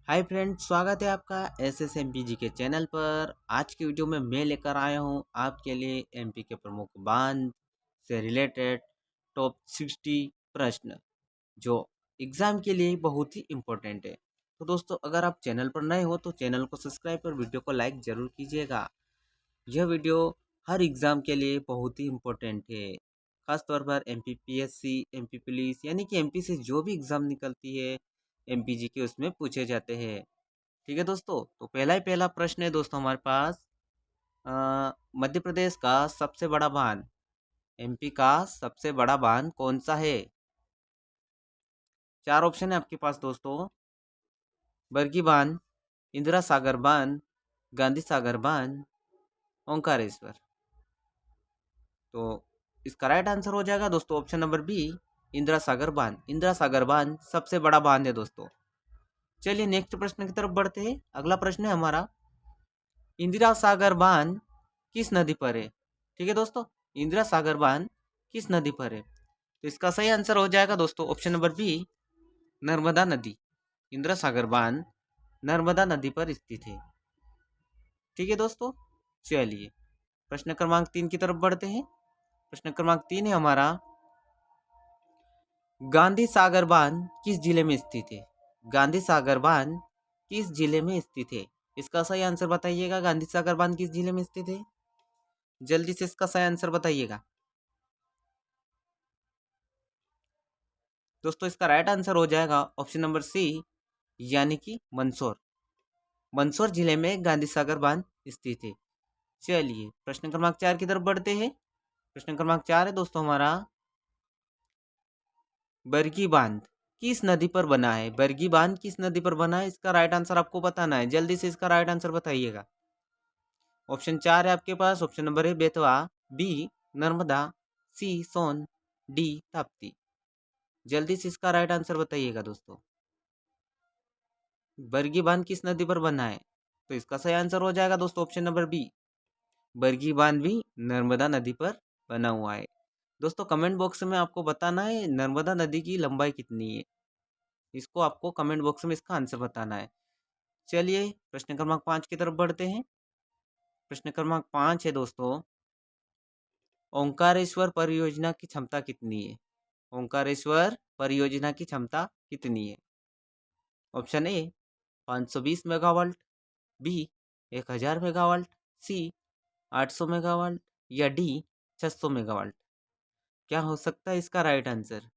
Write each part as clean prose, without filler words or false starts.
Hi friends, स्वागत है आपका एसएसएमपीजी के चैनल पर। आज की वीडियो में मैं लेकर आया हूं आपके लिए एमपी के प्रमुख बांध से रिलेटेड टॉप 60 प्रश्न जो एग्ज़ाम के लिए बहुत ही इम्पोर्टेंट है। तो दोस्तों, अगर आप चैनल पर नए हो तो चैनल को सब्सक्राइब और वीडियो को लाइक ज़रूर कीजिएगा। यह वीडियो हर एग्ज़ाम के लिए बहुत ही इम्पोर्टेंट है, खास तौर पर एमपी पीएससी, एमपी पुलिस यानी कि एमपी से जो भी एग्ज़ाम निकलती है एमपीजी के उसमें पूछे जाते हैं। ठीक है दोस्तों, तो पहला प्रश्न है दोस्तों हमारे पास। मध्य प्रदेश का सबसे बड़ा बांध, एमपी का सबसे बड़ा बांध कौन सा है? चार ऑप्शन है आपके पास दोस्तों। बरगी बांध, इंदिरा सागर बांध, गांधी सागर बांध, ओंकारेश्वर। तो इसका राइट आंसर हो जाएगा दोस्तों option number B, Indira Sagar बांध। इंदिरा सागर बांध सबसे बड़ा बांध है दोस्तों। चलिए नेक्स्ट प्रश्न की तरफ बढ़ते हैं। अगला प्रश्न है हमारा, इंदिरा सागर बांध किस नदी पर है? ठीक है दोस्तों, इंदिरा सागर बांध किस नदी पर है? तो इसका सही आंसर हो जाएगा दोस्तों ऑप्शन नंबर बी, नर्मदा नदी। इंदिरा सागर बांध नर्मदा नदी पर स्थित है। ठीक है दोस्तों, चलिए प्रश्न क्रमांक 3 की तरफ बढ़ते हैं। प्रश्न क्रमांक 3 है हमारा, गांधी सागर बांध किस जिले में स्थित है? गांधी सागर बांध किस जिले में स्थित है? इसका सही आंसर बताइएगा। गांधी सागर बांध किस जिले में स्थित है? जल्दी से इसका सही आंसर बताइएगा दोस्तों। इसका राइट आंसर हो जाएगा ऑप्शन नंबर सी, यानी कि मंदसौर। मंदसौर जिले में गांधी सागर बांध स्थित है। चलिए प्रश्न क्रमांक 4 की तरफ बढ़ते हैं। प्रश्न क्रमांक 4 है दोस्तों हमारा, बरगी बांध किस नदी पर बना है? बरगी बांध किस नदी पर बना है? इसका राइट आंसर आपको बताना है। जल्दी से इसका राइट आंसर बताइएगा। ऑप्शन 4 है आपके पास। ऑप्शन नंबर है बेतवा, बी नर्मदा, सी सोन, डी ताप्ती। जल्दी से इसका राइट आंसर बताइएगा दोस्तों। बरगी बांध किस नदी पर बना है? तो इसका सही आंसर हो जाएगा दोस्तों ऑप्शन नंबर बी, बरगी बांध भी नर्मदा नदी पर बना हुआ है। दोस्तों कमेंट बॉक्स में आपको बताना है नर्मदा नदी की लंबाई कितनी है। इसको आपको कमेंट बॉक्स में इसका आंसर बताना है। चलिए प्रश्न क्रमांक 5 की तरफ बढ़ते हैं। प्रश्न क्रमांक 5 है दोस्तों, ओंकारेश्वर परियोजना की क्षमता कितनी है? ओंकारेश्वर परियोजना की क्षमता कितनी है? Option A 520 megawatt, B 1000 megawatt, C 800 megawatt या डी 600 मेगावाट। क्या हो सकता है इसका राइट आंसर?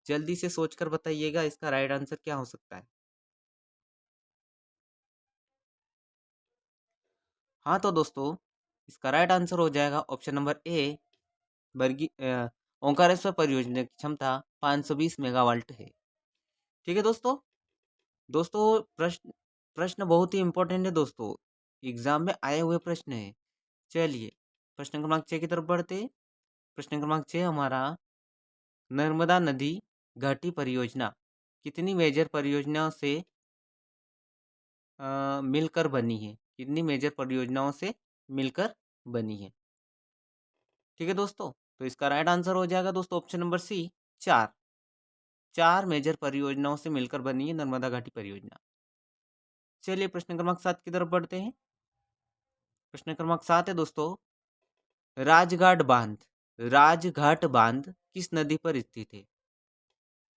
जल्दी से सोचकर बताइएगा इसका राइट आंसर क्या हो सकता है। हाँ तो दोस्तों, इसका राइट आंसर हो जाएगा ऑप्शन नंबर ए, बरगी ओंकारेश्वर परियोजना की क्षमता 520 मेगावाट है। ठीक है दोस्तों। दोस्तों प्रश्न प्रश्न बहुत ही इंपॉर्टेंट है दोस्तों, एग्जाम में आए हुए प्रश्न है। चलिए प्रश्न क्रमांक 6 की तरफ बढ़ते हैं। प्रश्न क्रमांक 6 हमारा, नर्मदा नदी घाटी परियोजना कितनी मेजर परियोजनाओं से मिलकर बनी है? कितनी मेजर परियोजनाओं से मिलकर बनी है? ठीक है दोस्तों, तो इसका राइट आंसर हो जाएगा दोस्तों ऑप्शन नंबर सी, 4। 4 मेजर परियोजनाओं से मिलकर बनी है नर्मदा घाटी परियोजना। चलिए प्रश्न क्रमांक 7 की तरफ बढ़ते हैं। प्रश्न क्रमांक 7 है दोस्तों, राजघाट बांध, राजघाट बांध किस नदी पर स्थित है?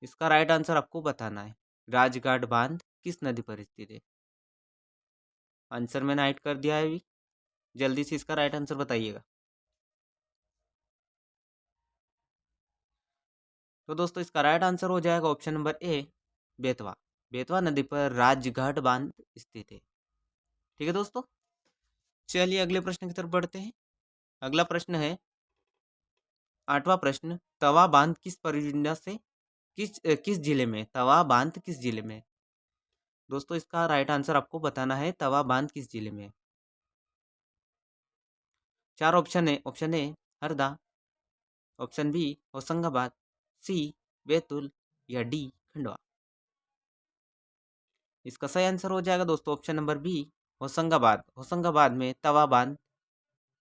इसका राइट आंसर आपको बताना है। राजघाट बांध किस नदी पर स्थित है? आंसर मैंने हाइड कर दिया है अभी। जल्दी से इसका राइट आंसर बताइएगा। तो दोस्तों इसका राइट आंसर हो जाएगा ऑप्शन नंबर ए, बेतवा। बेतवा नदी पर राजघाट बांध स्थित है। ठीक है दोस्तों, चलिए अगले प्रश्न की तरफ बढ़ते हैं। अगला प्रश्न है 8वां प्रश्न, तवा बांध किस परियोजना से किस जिले में? तवा बांध किस जिले में? दोस्तों इसका राइट आंसर आपको बताना है, तवा बांध किस जिले में? चार ऑप्शन है। Option A Harda, option B Hoshangabad, C Betul या डी खंडवा। इसका सही आंसर हो जाएगा दोस्तों option number B, Hoshangabad. Hoshangabad में तवा बांध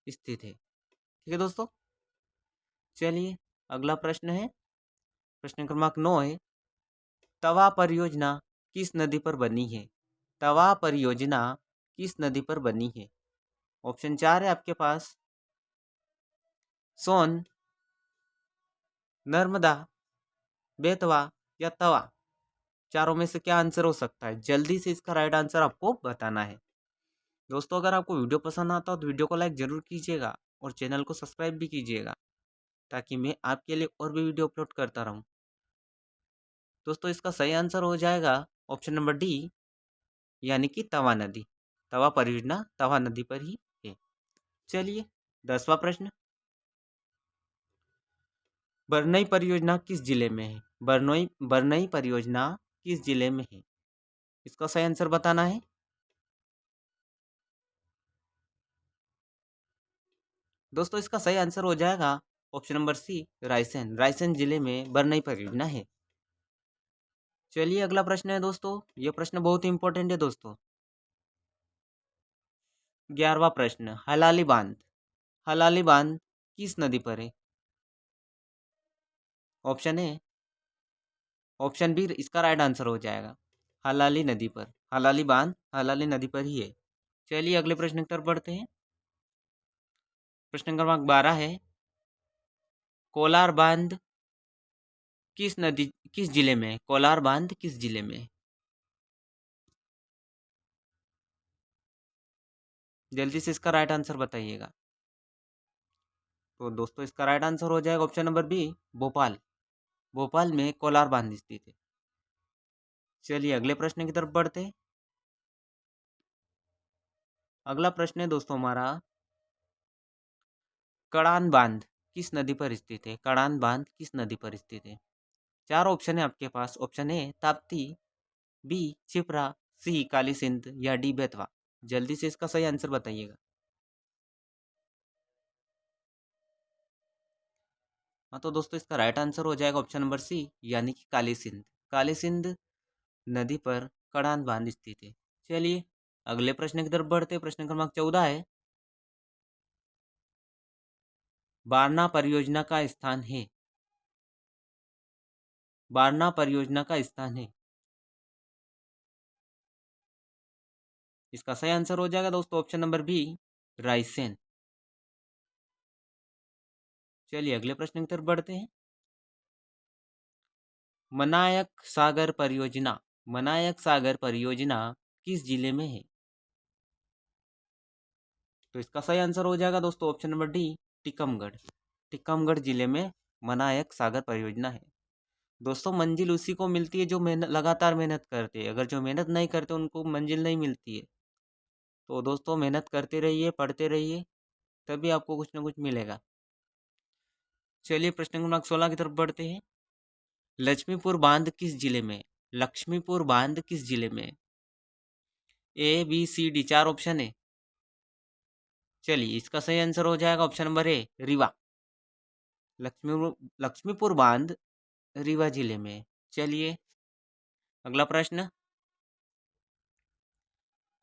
स्थित है। ठीक है दोस्तों, चलिए अगला प्रश्न है। प्रश्न क्रमांक 9 है, तवा परियोजना किस नदी पर बनी है? तवा परियोजना किस नदी पर बनी है? ऑप्शन 4 है आपके पास, सोन, नर्मदा, बेतवा या तवा। चारों में से क्या आंसर हो सकता है? जल्दी से इसका राइट आंसर आपको बताना है। दोस्तों, अगर आपको वीडियो पसंद आता हो तो वीडियो को लाइक जरूर कीजिएगा और चैनल को सब्सक्राइब भी कीजिएगा, ताकि मैं आपके लिए और भी वीडियो अपलोड करता रहूं। दोस्तों, इसका सही आंसर हो जाएगा ऑप्शन नंबर डी, यानी कि तवा नदी। तवा परियोजना तवा नदी पर ही है। चलिए 10वां प्रश्न, बरनई परियोजना किस जिले में है? बरनई बरनई परियोजना किस जिले में है? इसका सही आंसर बताना है। दोस्तों, इसका सही आंसर हो जाएगा option number C, Raisen. Raisen जिले में बरनई परियोजना है। चलिए अगला प्रश्न है दोस्तों, यह प्रश्न बहुत ही इंपॉर्टेंट है दोस्तों। 11वां प्रश्न, हलाली बांध। हलाली बांध किस नदी पर है? ऑप्शन है, ऑप्शन बी इसका राइट आंसर हो जाएगा, हलाली नदी पर। हलाली बांध हलाली नदी पर ही है। चलिए अगले प्रश्न की तरफ बढ़ते हैं। प्रश्न क्रमांक 12 है, कोलार बांध किस नदी किस जिले में है? कोलार बांध किस जिले में है? जल्दी से इसका राइट आंसर बताइएगा। तो दोस्तों, इसका राइट आंसर हो जाएगा option number B, Bhopal. Bhopal में कोलार बांध स्थित है। चलिए अगले प्रश्न की तरफ बढ़ते हैं। अगला प्रश्न है दोस्तों हमारा, कड़ान बांध किस नदी पर स्थित है? कड़ान बांध किस नदी पर स्थित है? चार ऑप्शन है आपके पास। Option A Tapti, B Shipra, C Kali Sindh या डी बेतवा। जल्दी से इसका सही आंसर बताइएगा। हाँ, तो दोस्तों इसका राइट आंसर हो जाएगा ऑप्शन नंबर सी, यानी कि काली सिंध। काली सिंध नदी पर कड़ान बांध स्थित है। चलिए अगले प्रश्न की तरफ बढ़ते हैं। प्रश्न क्रमांक 14 है, बारना परियोजना का स्थान है। बारना परियोजना का स्थान है। इसका सही आंसर हो जाएगा दोस्तों ऑप्शन नंबर बी, रायसेन। चलिए अगले प्रश्न की तरफ बढ़ते हैं। मनायक सागर परियोजना। मनायक सागर परियोजना किस जिले में है? तो इसका सही आंसर हो जाएगा दोस्तों option number D, Tikamgarh. Tikamgarh जिले में मनायक सागर परियोजना है। दोस्तों, मंजिल उसी को मिलती है जो मेहनत लगातार मेहनत करते हैं। अगर जो मेहनत नहीं करते उनको मंजिल नहीं मिलती है। तो दोस्तों, मेहनत करते रहिए, पढ़ते रहिए, तभी आपको कुछ ना कुछ मिलेगा। चलिए प्रश्न क्रमांक 16 की तरफ बढ़ते हैं। लक्ष्मीपुर बांध किस जिले में? लक्ष्मीपुर बांध किस जिले में? ए बी सी डी, चार ऑप्शन है। चलिए इसका सही आंसर हो जाएगा option number A, Rewa. Lakshmipur बांध रीवा जिले में। चलिए अगला प्रश्न।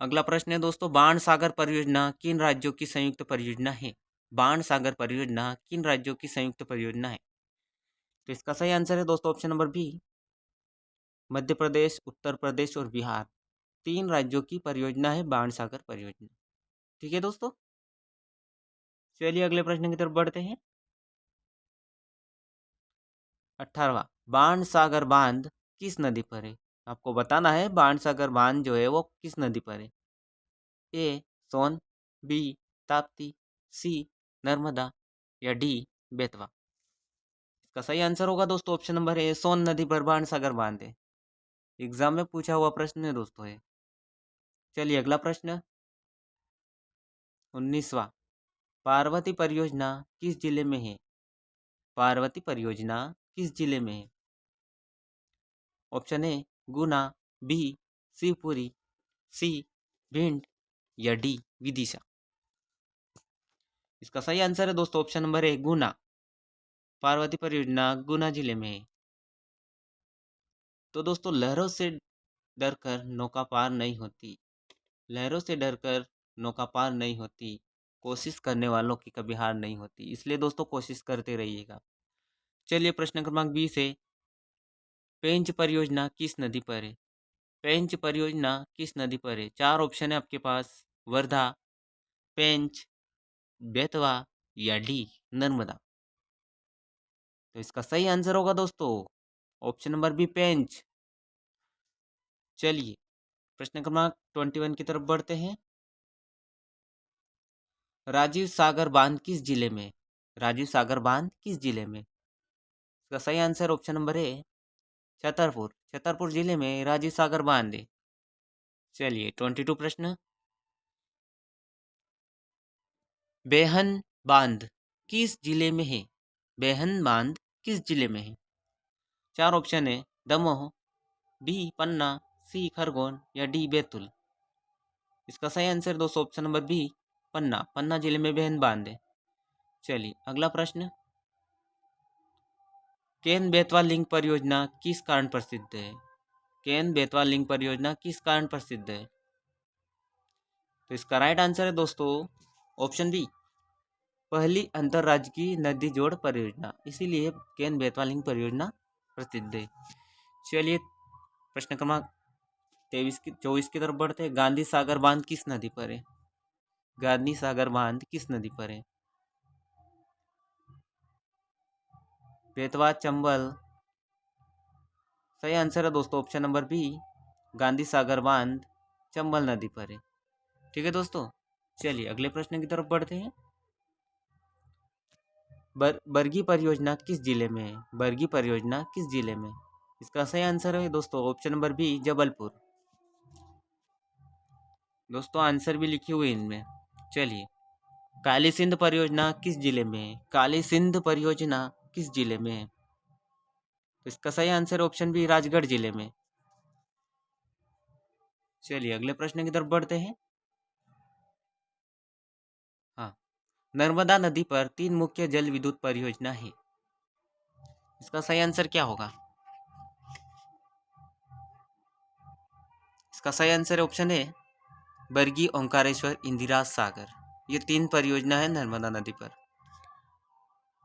अगला प्रश्न है दोस्तों, बाण सागर परियोजना किन राज्यों की संयुक्त परियोजना है? बाण सागर परियोजना किन राज्यों की संयुक्त परियोजना है? तो इसका सही आंसर है दोस्तों option number B, Madhya Pradesh, Uttar Pradesh और बिहार। तीन राज्यों की परियोजना है बाण सागर परियोजना। ठीक है दोस्तों। चलिए अगले प्रश्न की तरफ बढ़ते हैं। 18वां, बाण सागर बांध किस नदी पर है? आपको बताना है बाण सागर बांध जो है वो किस नदी पर है। ए सोन, बी ताप्ती, सी नर्मदा या डी बेतवा। इसका सही आंसर होगा दोस्तों ऑप्शन नंबर ए, सोन नदी पर बाण सागर बांध है। एग्जाम में पूछा हुआ प्रश्न है दोस्तों है। चलिए अगला प्रश्न 19वां, पार्वती परियोजना किस जिले में है? पार्वती परियोजना किस जिले में है? Option A Guna, B Shivpuri, C Bhind या डी विदिशा। इसका सही आंसर है दोस्तों option number A, Guna. Parvati परियोजना गुना जिले में है। तो दोस्तों, लहरों से डरकर नौका पार नहीं होती। लहरों से डरकर नौका पार नहीं होती। कोशिश करने वालों की कभी हार नहीं होती। इसलिए दोस्तों कोशिश करते रहिएगा। चलिए प्रश्न क्रमांक 20 है, पेंच परियोजना किस नदी पर है? पेंच परियोजना किस नदी पर है? 4 ऑप्शन है आपके पास, वर्धा, पेंच, बेतवा या डी नर्मदा। तो इसका सही आंसर होगा दोस्तों ऑप्शन नंबर बी, पेंच। चलिए प्रश्न क्रमांक 21 की तरफ बढ़ते हैं। राजीव सागर बांध किस जिले में? राजीव सागर बांध किस जिले में? इसका सही आंसर ऑप्शन नंबर ए, छतरपुर। छतरपुर जिले में राजीव सागर बांध है। चलिए 22 प्रश्न। बेहन बांध किस जिले में है? बेहन बांध किस जिले में है? 4 ऑप्शन है, दमोह, बी पन्ना, सी खरगोन या डी बैतूल। इसका सही आंसर दोस्तों ऑप्शन नंबर बी, पन्ना। पन्ना जिले में बेहन बांध है। चलिए अगला प्रश्न। केन बेतवा लिंक परियोजना किस कारण प्रसिद्ध है? केन बेतवा लिंक परियोजना किस कारण प्रसिद्ध है? तो इसका राइट आंसर है दोस्तों ऑप्शन बी, पहली अंतरराज्यीय नदी जोड़ परियोजना, इसीलिए केन बेतवा लिंक परियोजना प्रसिद्ध है। चलिए प्रश्न क्रमांक 24 की तरफ बढ़ते हैं। गांधी सागर बांध किस नदी पर है? गांधी सागर बांध किस नदी पर है? बेतवा, चंबल। सही आंसर है दोस्तों option number B, Gandhi Sagar बांध चंबल नदी पर है। ठीक है दोस्तों, चलिए अगले प्रश्न की तरफ बढ़ते हैं। बरगी परियोजना किस जिले में है? बरगी परियोजना किस जिले में? इसका सही आंसर है दोस्तों ऑप्शन नंबर बी, जबलपुर। दोस्तों आंसर भी लिखे हुए इनमें। चलिए, काली सिंध परियोजना किस जिले में है? काली सिंध परियोजना किस जिले में है? तो इसका सही आंसर ऑप्शन बी, राजगढ़ जिले में। चलिए अगले प्रश्न की तरफ बढ़ते हैं। हाँ, नर्मदा नदी पर 3 मुख्य जल विद्युत परियोजना है। इसका सही आंसर क्या होगा? इसका सही आंसर है ऑप्शन ए, बरगी, ओंकारेश्वर, इंदिरा सागर। ये 3 परियोजना है नर्मदा नदी पर,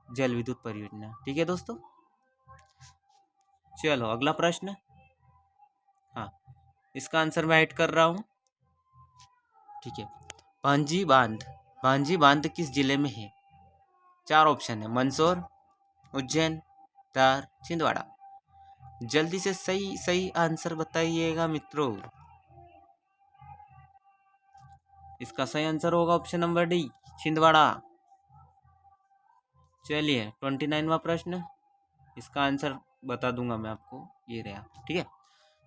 जल विद्युत परियोजना। ठीक है दोस्तों, चलो अगला प्रश्न। हाँ, इसका आंसर मैं ऐड कर रहा हूँ। ठीक है, भांजी बांध किस जिले में है? 4 ऑप्शन है, मंदसौर, उज्जैन, धार, छिंदवाड़ा। जल्दी से सही सही आंसर बताइएगा मित्रों। इसका सही आंसर होगा ऑप्शन नंबर डी, छिंदवाड़ा। चलिए 29वां प्रश्न, इसका आंसर बता दूंगा मैं आपको, ये रहा। ठीक है,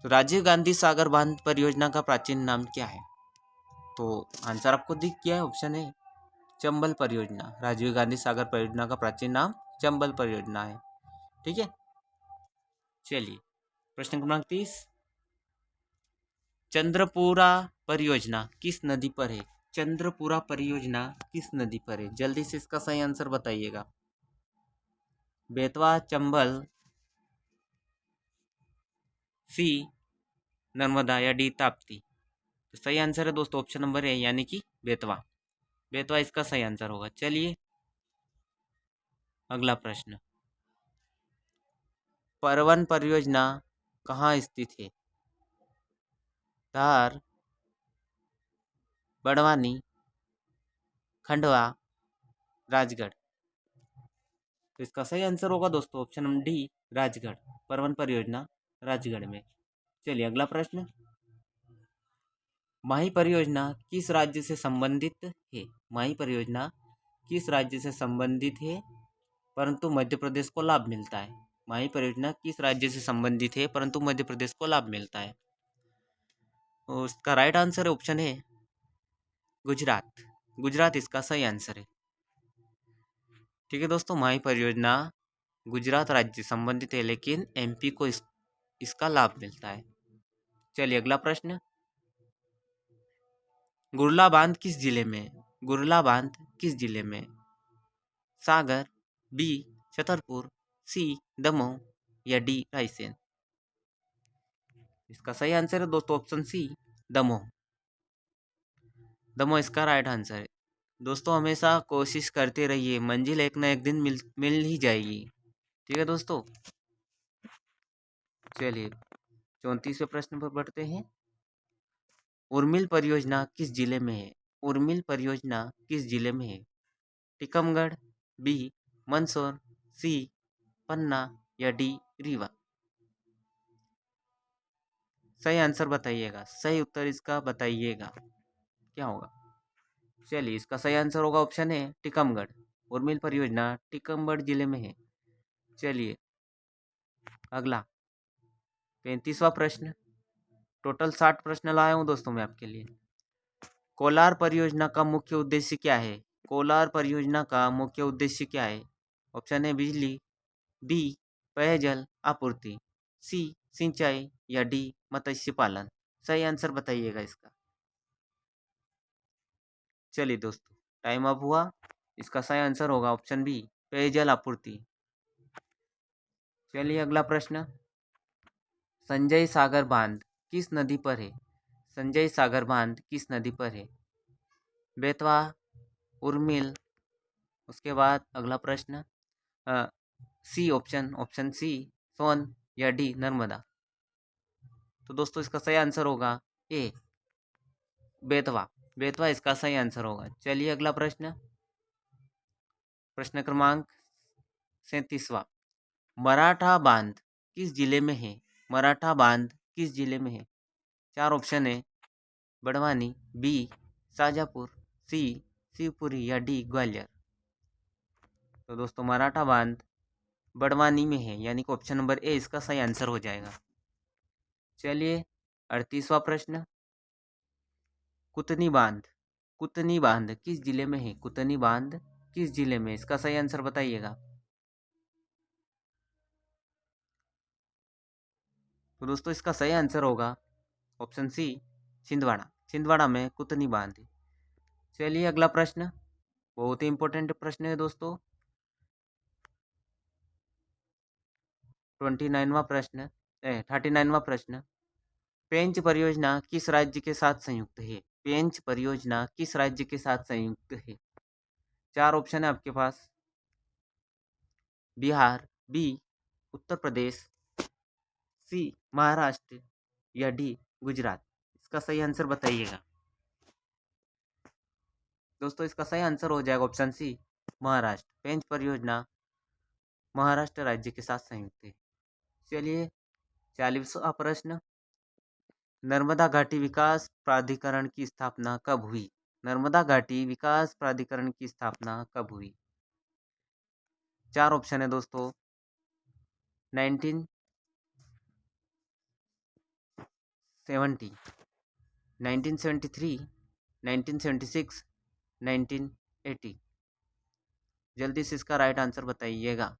तो राजीव गांधी सागर बांध परियोजना का प्राचीन नाम क्या है? तो आंसर आपको दिख गया है, ऑप्शन है चंबल परियोजना। राजीव गांधी सागर परियोजना का प्राचीन नाम चंबल परियोजना है। ठीक है, चलिए प्रश्न क्रमांक 30। चंद्रपुरा परियोजना किस नदी पर है? चंद्रपुरा परियोजना किस नदी पर है? जल्दी से इसका सही आंसर बताइएगा। बेतवा, चंबल, सी नर्मदा या डी ताप्ती। तो सही आंसर है दोस्तों ऑप्शन नंबर ए, यानी कि बेतवा। बेतवा इसका सही आंसर होगा। चलिए अगला प्रश्न। परवन परियोजना कहाँ स्थित है? धार, बड़वानी, खंडवा, राजगढ़। तो इसका सही आंसर होगा दोस्तों ऑप्शन नंबर डी, राजगढ़। परवन परियोजना राजगढ़ में। चलिए अगला प्रश्न। माही परियोजना किस राज्य से संबंधित है? माही परियोजना किस राज्य से संबंधित है परंतु मध्य प्रदेश को लाभ मिलता है? माही परियोजना किस राज्य से संबंधित है परंतु मध्य प्रदेश को लाभ मिलता है? तो इसका राइट आंसर है ऑप्शन है गुजरात। गुजरात इसका सही आंसर है। ठीक है दोस्तों, माही परियोजना गुजरात राज्य से संबंधित है, लेकिन एमपी को इसका लाभ मिलता है। चलिए अगला प्रश्न। गुरला बांध किस जिले में? गुरला बांध किस जिले में? सागर, बी छतरपुर, सी दमोह या डी रायसेन। इसका सही आंसर है दोस्तों ऑप्शन सी, दमोह। दमोह इसका राइट आंसर है। दोस्तों हमेशा कोशिश करते रहिए, मंजिल एक ना एक दिन मिल ही जाएगी। ठीक है दोस्तों, चलिए 34वें प्रश्न पर बढ़ते हैं। उर्मिल परियोजना किस जिले में है? उर्मिल परियोजना किस जिले में है? टीकमगढ़, बी मंदसौर, सी पन्ना या डी रीवा? सही आंसर बताइएगा, सही उत्तर इसका बताइएगा क्या होगा। चलिए, इसका सही आंसर होगा ऑप्शन ए टीकमगढ़। उर्मिल परियोजना टीकमगढ़ जिले में है। चलिए अगला 35वां प्रश्न। टोटल 60 प्रश्न लाया हूँ दोस्तों मैं आपके लिए। कोलार परियोजना का मुख्य उद्देश्य क्या है? कोलार परियोजना का मुख्य उद्देश्य क्या है? ऑप्शन ए बिजली, बी पेयजल आपूर्ति, सी सिंचाई या डी मत्स्य पालन? सही आंसर बताइएगा इसका। चलिए दोस्तों, टाइम अप हुआ। इसका सही आंसर होगा ऑप्शन बी पेयजल आपूर्ति। चलिए अगला प्रश्न। संजय सागर बांध किस नदी पर है? संजय सागर बांध किस नदी पर है? बेतवा, उर्मिल, उसके बाद अगला प्रश्न सी ऑप्शन सी सोन या डी नर्मदा? तो दोस्तों इसका सही आंसर होगा ए बेतवा। बेतवा इसका सही आंसर होगा। चलिए अगला प्रश्न, प्रश्न क्रमांक 37वां। मराठा बांध किस जिले में है? मराठा बांध किस जिले में है? 4 ऑप्शन है बड़वानी, बी शाजापुर, सी शिवपुरी या डी ग्वालियर? तो दोस्तों मराठा बांध बड़वानी में है, यानी कि ऑप्शन नंबर ए इसका सही आंसर हो जाएगा। चलिए 38वां प्रश्न। कुतनी बांध, कुतनी बांध किस जिले में है? कुतनी बांध किस जिले में? इसका सही आंसर बताइएगा। तो दोस्तों इसका सही आंसर होगा ऑप्शन सी छिंदवाड़ा। छिंदवाड़ा में कुतनी बांध है। चलिए अगला प्रश्न, बहुत ही इंपॉर्टेंट प्रश्न है दोस्तों। 29वां प्रश्न 39वां प्रश्न। पेंच परियोजना किस राज्य के साथ संयुक्त है? पेंच परियोजना किस राज्य के साथ संयुक्त है? 4 ऑप्शन है आपके पास। बिहार, बी उत्तर प्रदेश, सी महाराष्ट्र या डी गुजरात? इसका सही आंसर बताइएगा। दोस्तों इसका सही आंसर हो जाएगा ऑप्शन सी महाराष्ट्र। पेंच परियोजना महाराष्ट्र राज्य के साथ संयुक्त है। चलिए 40वां प्रश्न। नर्मदा घाटी विकास प्राधिकरण की स्थापना कब हुई? नर्मदा घाटी विकास प्राधिकरण की स्थापना कब हुई? 4 ऑप्शन है दोस्तों। 1970, 1973, 1976, 1980? जल्दी से इसका राइट आंसर बताइएगा।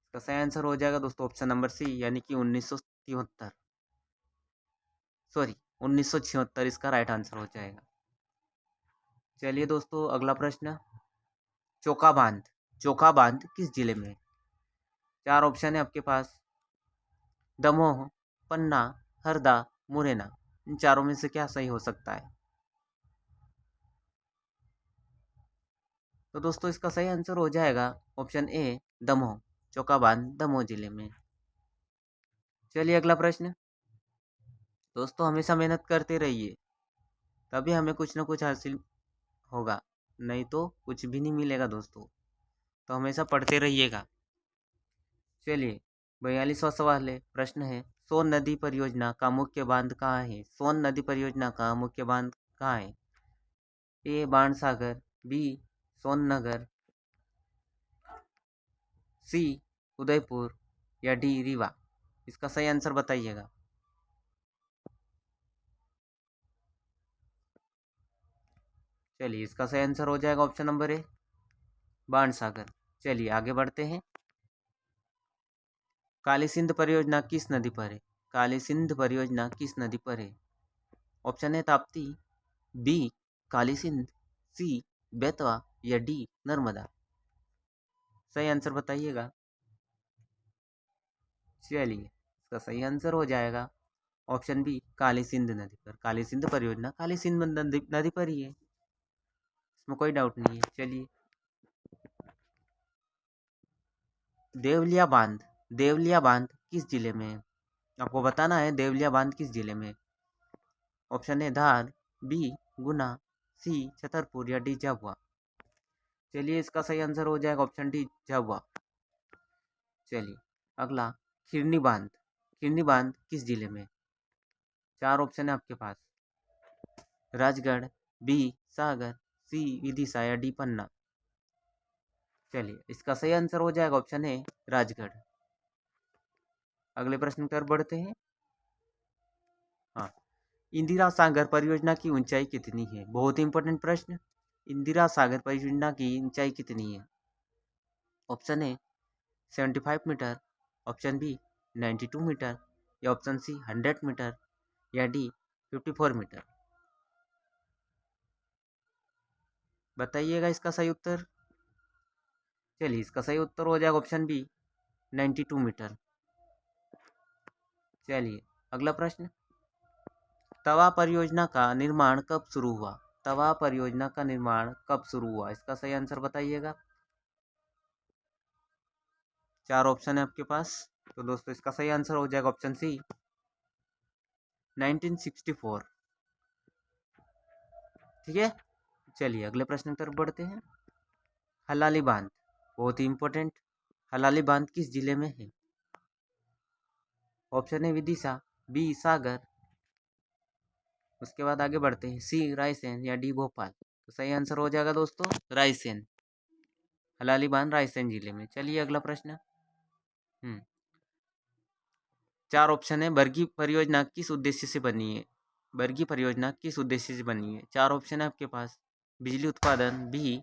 इसका सही आंसर हो जाएगा दोस्तों ऑप्शन नंबर सी, यानी कि 1973। सॉरी 1976 इसका राइट आंसर हो जाएगा। चलिए दोस्तों अगला प्रश्न। चोका बांध, चोखा बांध किस जिले में? 4 ऑप्शन है आपके पास। दमोह, पन्ना, हरदा, मुरैना? इन चारों में से क्या सही हो सकता है? तो दोस्तों इसका सही आंसर हो जाएगा ऑप्शन ए दमोह। चोका बांध दमोह जिले में। चलिए अगला प्रश्न। दोस्तों हमेशा मेहनत करते रहिए, तभी हमें कुछ ना कुछ हासिल होगा, नहीं तो कुछ भी नहीं मिलेगा दोस्तों। तो हमेशा पढ़ते रहिएगा। चलिए 42वां सवाल है, प्रश्न है सोन नदी परियोजना का मुख्य बांध कहाँ है? सोन नदी परियोजना का मुख्य बांध कहाँ है? ए बाणसागर, बी सोननगर, सी उदयपुर या डी रीवा? इसका सही आंसर बताइएगा। चलिए इसका सही आंसर हो जाएगा ऑप्शन नंबर ए बाणसागर। चलिए आगे बढ़ते हैं। काली सिंध परियोजना किस नदी पर है? काली सिंध परियोजना किस नदी पर है? ऑप्शन है ताप्ती, बी काली सिंध, सी बेतवा या डी नर्मदा? सही आंसर बताइएगा। चलिए इसका सही आंसर हो जाएगा ऑप्शन बी काली सिंध नदी पर। काली सिंध परियोजना काली सिंध नदी पर ही है, इसमें कोई डाउट नहीं है। चलिए देवलिया बांध, देवलिया बांध किस जिले में है? आपको बताना है देवलिया बांध किस जिले में है। ऑप्शन ए धार, बी गुना, सी छतरपुर या डी झाबुआ। चलिए इसका सही आंसर हो जाएगा ऑप्शन डी झाबुआ। चलिए अगला, खिरनी बांध। खिरनी बांध किस जिले में? 4 ऑप्शन है आपके पास। राजगढ़, बी सागर, सी विदिशा या डी पन्ना। चलिए इसका सही आंसर हो जाएगा ऑप्शन ए राजगढ़। अगले प्रश्न की तरफ बढ़ते हैं। हाँ, इंदिरा सागर परियोजना की ऊंचाई कितनी है? बहुत इंपॉर्टेंट प्रश्न। इंदिरा सागर परियोजना की ऊंचाई कितनी है? Option A 75 metre, option B 92 metre या ऑप्शन सी 100 मीटर या डी 54 मीटर। बताइएगा इसका सही उत्तर। चलिए इसका सही उत्तर हो जाएगा ऑप्शन बी 92 मीटर। चलिए अगला प्रश्न, तवा परियोजना का निर्माण कब शुरू हुआ? तवा परियोजना का निर्माण कब शुरू हुआ? इसका सही आंसर बताइएगा। 4 ऑप्शन है आपके पास। तो दोस्तों इसका सही आंसर हो जाएगा ऑप्शन सी 1964। ठीक है, चलिए अगले प्रश्न की तरफ बढ़ते हैं। हलाली बांध, बहुत ही इंपॉर्टेंट। हलाली बांध किस जिले में है? ऑप्शन है विदिशा, बी सागर, उसके बाद आगे बढ़ते हैं, सी रायसेन या डी भोपाल। तो सही आंसर हो जाएगा दोस्तों रायसेन। हलाली बांध रायसेन जिले में। चलिए अगला प्रश्न। 4 ऑप्शन है, बरगी परियोजना किस उद्देश्य से बनी है? बरगी परियोजना किस उद्देश्य से बनी है? 4 ऑप्शन है आपके पास। बिजली उत्पादन, बी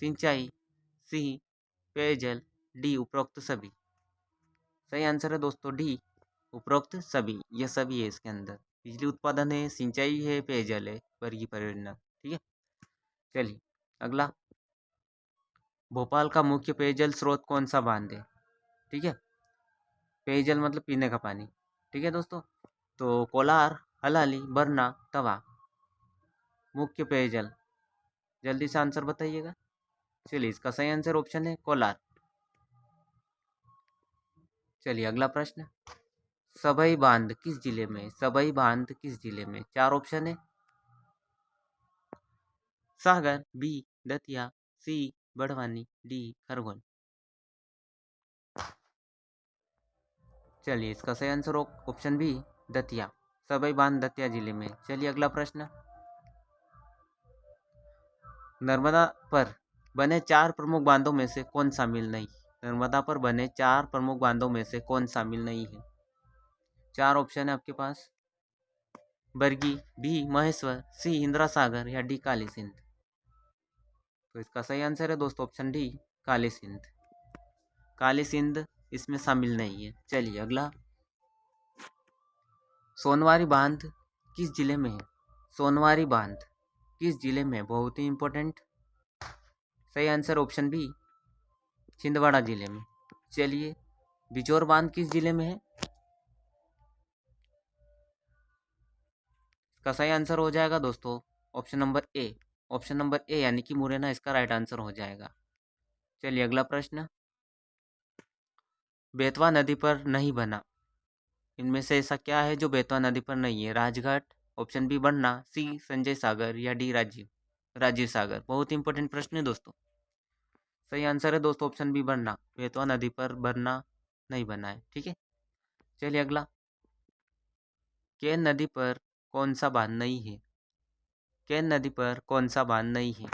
सिंचाई, सी पेयजल, डी उपरोक्त सभी। सही आंसर है दोस्तों डी उपरोक्त सभी। यह सभी है इसके अंदर। बिजली उत्पादन है, सिंचाई है, पेयजल है, बरगी परियोजना। ठीक है, चलिए अगला, भोपाल का मुख्य पेयजल स्रोत कौन सा बांध है? ठीक है, पेयजल मतलब पीने का पानी। ठीक है दोस्तों, तो कोलार, हलाली, बरना, तवा। मुख्य पेयजल, जल्दी से आंसर बताइएगा। चलिए इसका सही आंसर ऑप्शन है कोलार। चलिए अगला प्रश्न, सबई बांध किस जिले में? सबई बांध किस जिले में? 4 ऑप्शन है। सागर, बी दतिया, सी बड़वानी, डी खरगोन। चलिए इसका सही आंसर ऑप्शन बी दतिया। सबई बांध दतिया जिले में। चलिए अगला प्रश्न, नर्मदा पर बने 4 प्रमुख बांधों में से कौन शामिल नहीं? नर्मदा पर बने 4 प्रमुख बांधों में से कौन शामिल नहीं है? 4 ऑप्शन है आपके पास। बरगी, बी महेश्वर, सी इंदिरा सागर या डी काली सिंध। तो इसका सही आंसर है दोस्तों ऑप्शन डी काली सिंध। काली सिंध इसमें शामिल नहीं है। चलिए अगला, सोनवारी बांध किस जिले में है? सोनवारी बांध किस जिले में? बहुत ही इंपॉर्टेंट। सही आंसर ऑप्शन बी छिंदवाड़ा जिले में। चलिए, बिजोर बांध किस जिले में है? इसका सही आंसर हो जाएगा दोस्तों ऑप्शन नंबर ए। ऑप्शन नंबर ए यानी कि मुरैना इसका राइट आंसर हो जाएगा। चलिए अगला प्रश्न, बेतवा नदी पर नहीं बना, इनमें से ऐसा क्या है जो बेतवा नदी पर नहीं है? राजघाट, ऑप्शन बी बनना, सी संजय सागर या डी राजीव सागर। बहुत इंपॉर्टेंट प्रश्न है दोस्तों। सही आंसर है दोस्तों ऑप्शन बी बनना। बेतवा नदी पर बनना नहीं बना है। ठीक है, चलिए अगला, केन नदी पर कौन सा बांध नहीं है? केन नदी पर कौन सा बांध नहीं है?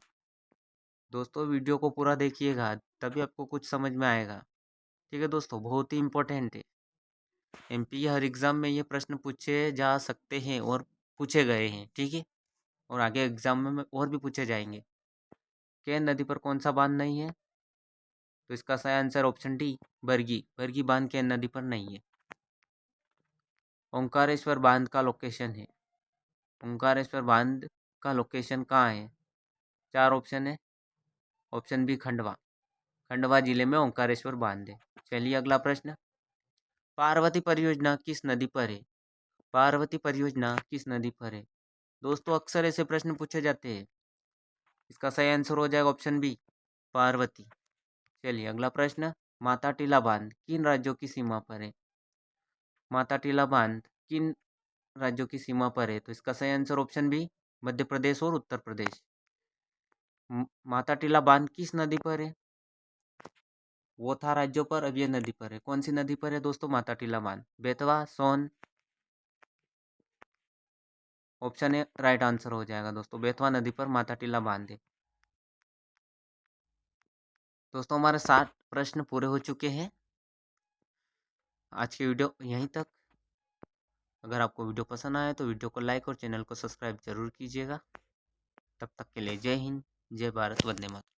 दोस्तों वीडियो को पूरा देखिएगा तभी आपको कुछ समझ में आएगा। ठीक है दोस्तों, बहुत ही इंपॉर्टेंट है। एमपी हर एग्ज़ाम में ये प्रश्न पूछे जा सकते हैं और पूछे गए हैं। ठीक है, और आगे एग्जाम में और भी पूछे जाएंगे। केन नदी पर कौन सा बांध नहीं है? तो इसका सही answer option D Bargi. Bargi बांध केन नदी पर नहीं है। ओंकारेश्वर बांध का लोकेशन है। ओंकारेश्वर बांध का लोकेशन कहाँ है? 4 ऑप्शन है। Option B Khandwa. खंडवा जिले में ओंकारेश्वर बांध है। चलिए अगला प्रश्न, पार्वती परियोजना किस नदी पर है? पार्वती परियोजना किस नदी पर है? दोस्तों अक्सर ऐसे प्रश्न पूछे जाते हैं। इसका सही आंसर हो जाएगा ऑप्शन बी पार्वती। चलिए अगला प्रश्न, माता टीला बांध किन राज्यों की सीमा पर है? माता टीला बांध किन राज्यों की सीमा पर है? तो इसका सही answer option B Madhya Pradesh और उत्तर प्रदेश। माता टीला बांध किस नदी पर है? वो था राज्यों पर, अब ये नदी पर है। कौन सी नदी पर है दोस्तों माता टीला बांध? बेतवा, सोन? ऑप्शन ए राइट आंसर हो जाएगा दोस्तों, बेतवा नदी पर माता टीला बांध है। दोस्तों हमारे 60 प्रश्न पूरे हो चुके हैं। आज की वीडियो यहीं तक। अगर आपको वीडियो पसंद आए तो वीडियो को लाइक और चैनल को सब्सक्राइब जरूर कीजिएगा। तब तक के लिए जय हिंद, जय भारत, वंदे मातरम।